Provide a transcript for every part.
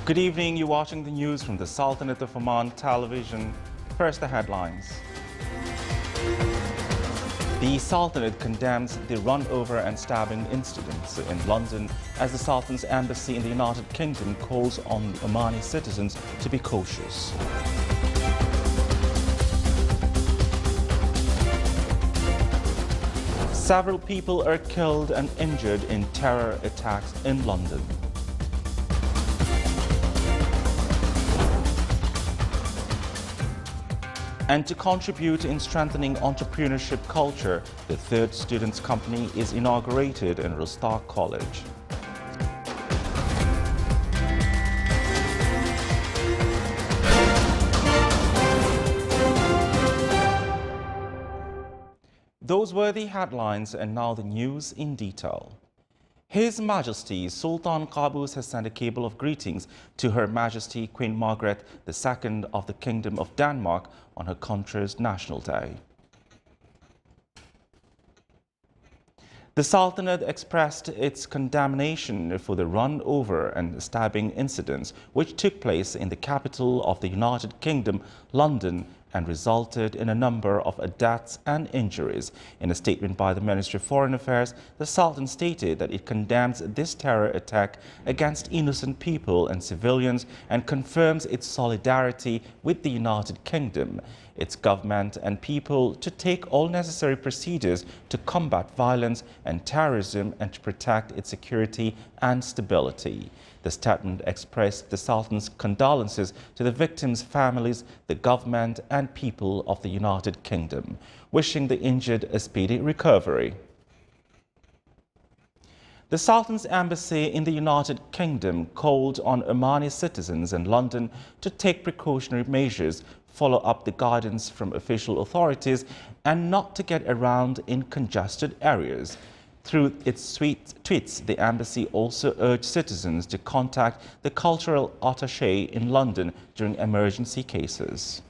Good evening. You're watching the news from the Sultanate of Oman television. First, the headlines. The Sultanate condemns the run-over and stabbing incidents in London as the Sultan's embassy in the United Kingdom calls on Omani citizens to be cautious. Several people are killed and injured in terror attacks in London. And to contribute in strengthening entrepreneurship culture, the third students' company is inaugurated in Rostaq College. Those were the headlines, and now the news in detail. His Majesty Sultan Qaboos has sent a cable of greetings to Her Majesty Queen Margaret II of the Kingdom of Denmark on her country's National Day. The Sultanate expressed its condemnation for the run-over and stabbing incidents which took place in the capital of the United Kingdom, London, and resulted in a number of deaths and injuries. In a statement by the Ministry of Foreign Affairs, the Sultan stated that it condemns this terror attack against innocent people and civilians and confirms its solidarity with the United Kingdom, its government and people to take all necessary procedures to combat violence and terrorism and to protect its security and stability. The statement expressed the Sultan's condolences to the victims' families, the government and people of the United Kingdom, wishing the injured a speedy recovery. The Sultan's embassy in the United Kingdom called on Omani citizens in London to take precautionary measures, follow up the guidance from official authorities, and not to get around in congested areas. Through its tweets, the embassy also urged citizens to contact the cultural attaché in London during emergency cases.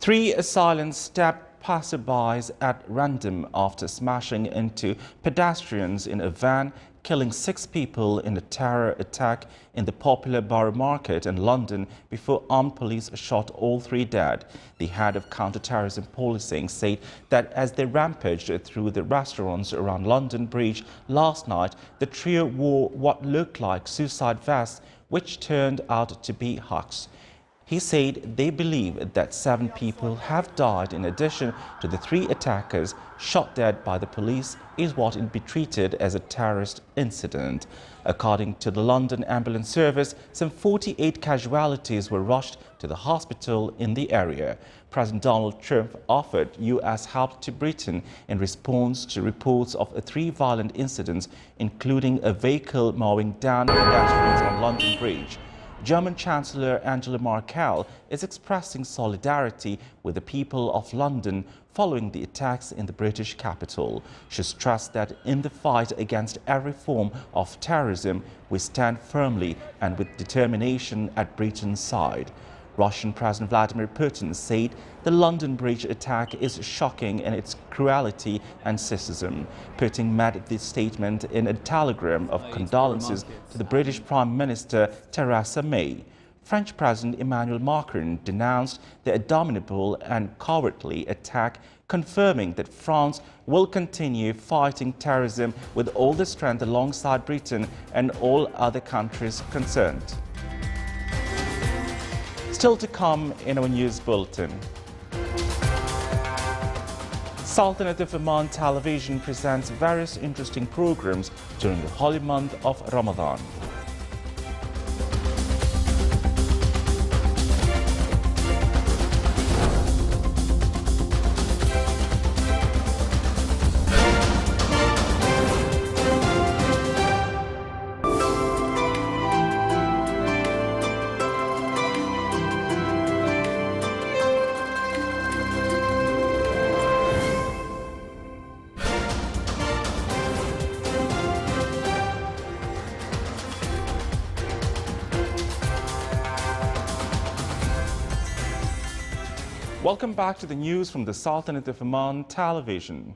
Three assailants stabbed passerbys at random after smashing into pedestrians in a van, killing 6 people in a terror attack in the popular Borough Market in London before armed police shot all 3 dead. The head of counter-terrorism policing said that as they rampaged through the restaurants around London Bridge last night, the trio wore what looked like suicide vests, which turned out to be hawks. He said they believe that 7 people have died in addition to the 3 attackers shot dead by the police is what will be treated as a terrorist incident. According to the London Ambulance Service, some 48 casualties were rushed to the hospital in the area. President Donald Trump offered U.S. help to Britain in response to reports of 3 violent incidents, including a vehicle mowing down pedestrians on London Bridge. German Chancellor Angela Merkel is expressing solidarity with the people of London following the attacks in the British capital. She stressed that in the fight against every form of terrorism, we stand firmly and with determination at Britain's side. Russian President Vladimir Putin said the London Bridge attack is shocking in its cruelty and cynicism. Putin made this statement in a telegram of condolences to the British Prime Minister Theresa May. French President Emmanuel Macron denounced the abominable and cowardly attack, confirming that France will continue fighting terrorism with all the strength alongside Britain and all other countries concerned. Still to come in our news bulletin. Sultanate of Oman television presents various interesting programs during the holy month of Ramadan. Welcome back to the news from the Sultanate of Oman television.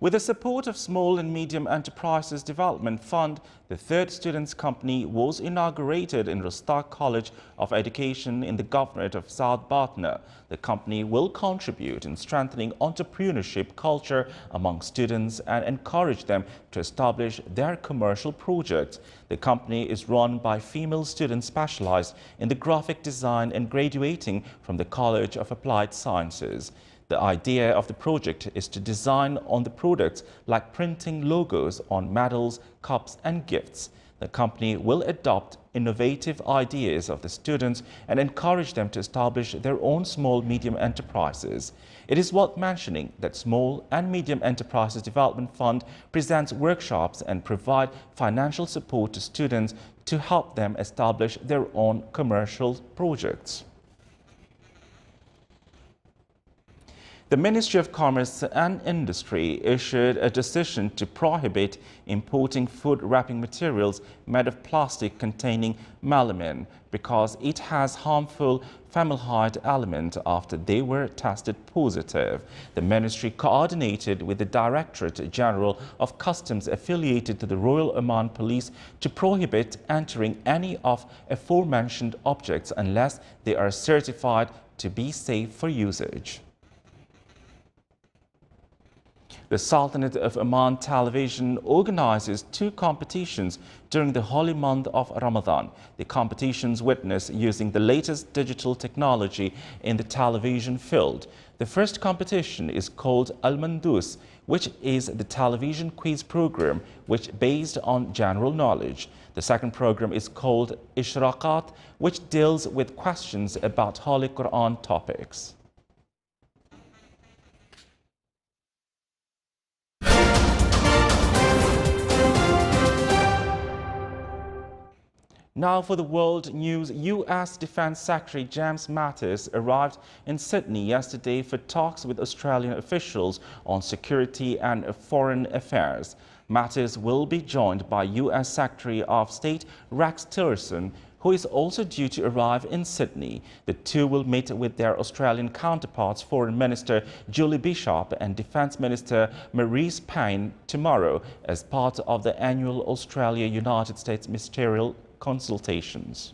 With the support of Small and Medium Enterprises Development Fund, the third students' company was inaugurated in Rostaq College of Education in the Governorate of South Batna. The company will contribute in strengthening entrepreneurship culture among students and encourage them to establish their commercial projects. The company is run by female students specialized in the graphic design and graduating from the College of Applied Sciences. The idea of the project is to design on the products like printing logos on medals, cups and gifts. The company will adopt innovative ideas of the students and encourage them to establish their own small-medium enterprises. It is worth mentioning that Small and Medium Enterprises Development Fund presents workshops and provide financial support to students to help them establish their own commercial projects. The Ministry of Commerce and Industry issued a decision to prohibit importing food wrapping materials made of plastic containing melamine because it has harmful formaldehyde element after they were tested positive. The ministry coordinated with the Directorate General of Customs affiliated to the Royal Oman Police to prohibit entering any of aforementioned objects unless they are certified to be safe for usage. The Sultanate of Oman Television organizes 2 competitions during the holy month of Ramadan. The competitions witness using the latest digital technology in the television field. The first competition is called Al-Mandus, which is the television quiz program which based on general knowledge. The second program is called Ishraqat, which deals with questions about Holy Quran topics. Now for the world news, U.S. Defense Secretary James Mattis arrived in Sydney yesterday for talks with Australian officials on security and foreign affairs. Mattis will be joined by U.S. Secretary of State Rex Tillerson, who is also due to arrive in Sydney. The two will meet with their Australian counterparts, Foreign Minister Julie Bishop and Defence Minister Marise Payne, tomorrow as part of the annual Australia-United States ministerial consultations.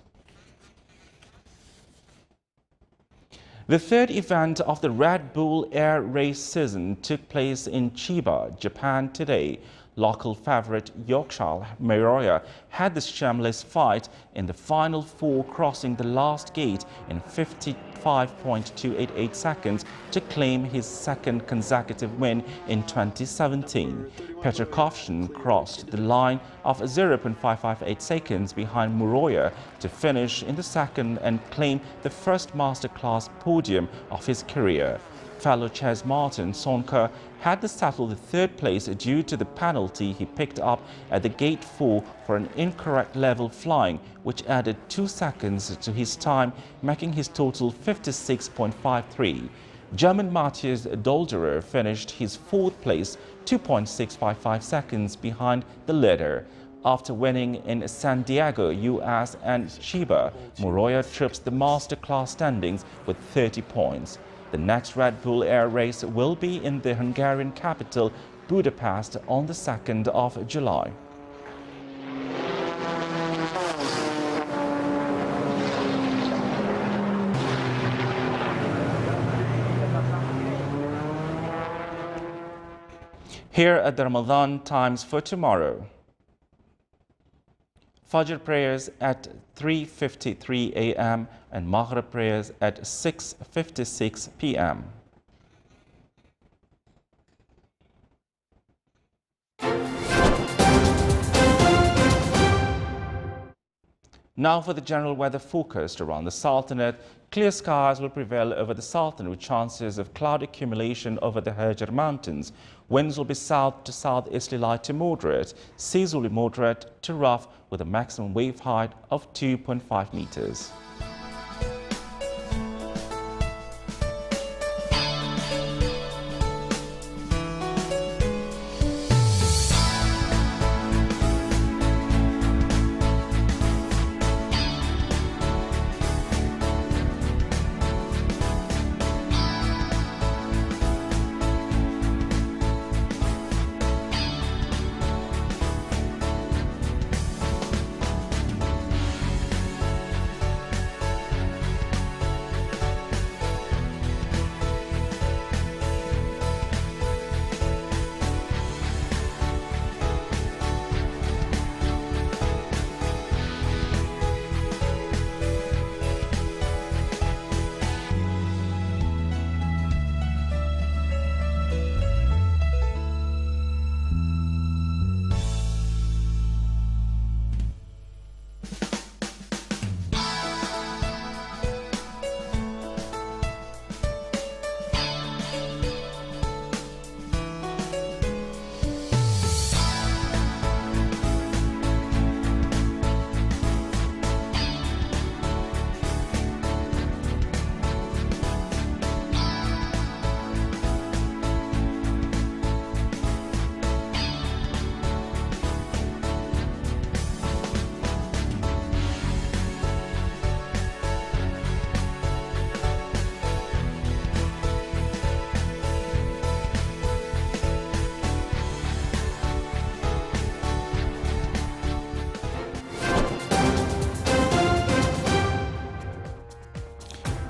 The third event of the Red Bull Air Race season took place in Chiba, Japan today. Local favorite Yorkshire Miroya had the shameless fight in the final 4, crossing the last gate in 55.288 seconds to claim his second consecutive win in 2017. Petr Kovshin crossed the line of 0.558 seconds behind Miroya to finish in the second and claim the first masterclass podium of his career. Fellow Ches Martin Sonka had to settle the third place due to the penalty he picked up at the gate 4 for an incorrect level flying, which added 2 seconds to his time, making his total 56.53. German Matthias Dolderer finished his 4th place, 2.655 seconds behind the leader. After winning in San Diego, US and Chiba, Miroya trips the masterclass standings with 30 points. The next Red Bull Air race will be in the Hungarian capital, Budapest, on the 2nd of July. Here at the Ramadan Times for tomorrow. Fajr prayers at 3:53 a.m. and Maghrib prayers at 6:56 p.m. Now for the general weather forecast around the Sultanate. Clear skies will prevail over the Sultanate with chances of cloud accumulation over the Hajar Mountains. Winds will be south to southeasterly light to moderate. Seas will be moderate to rough with a maximum wave height of 2.5 meters.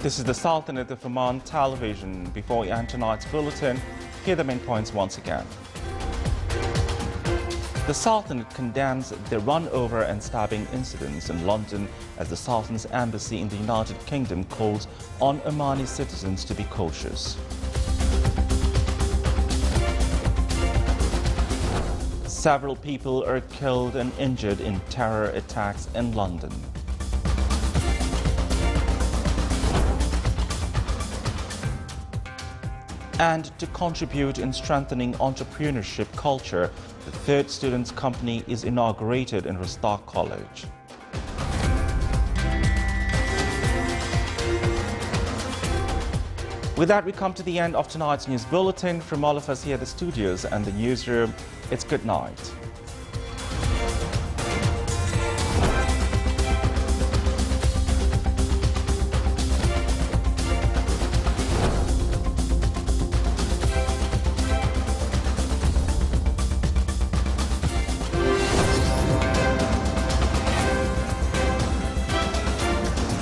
This is the Sultanate of Oman television. Before we end tonight's bulletin, here are the main points once again. The Sultanate condemns the run-over and stabbing incidents in London as the Sultan's embassy in the United Kingdom calls on Omani citizens to be cautious. Several people are killed and injured in terror attacks in London. And to contribute in strengthening entrepreneurship culture, the third students' company is inaugurated in Rostock College. With that, we come to the end of tonight's news bulletin. From all of us here at the studios and the newsroom, it's good night.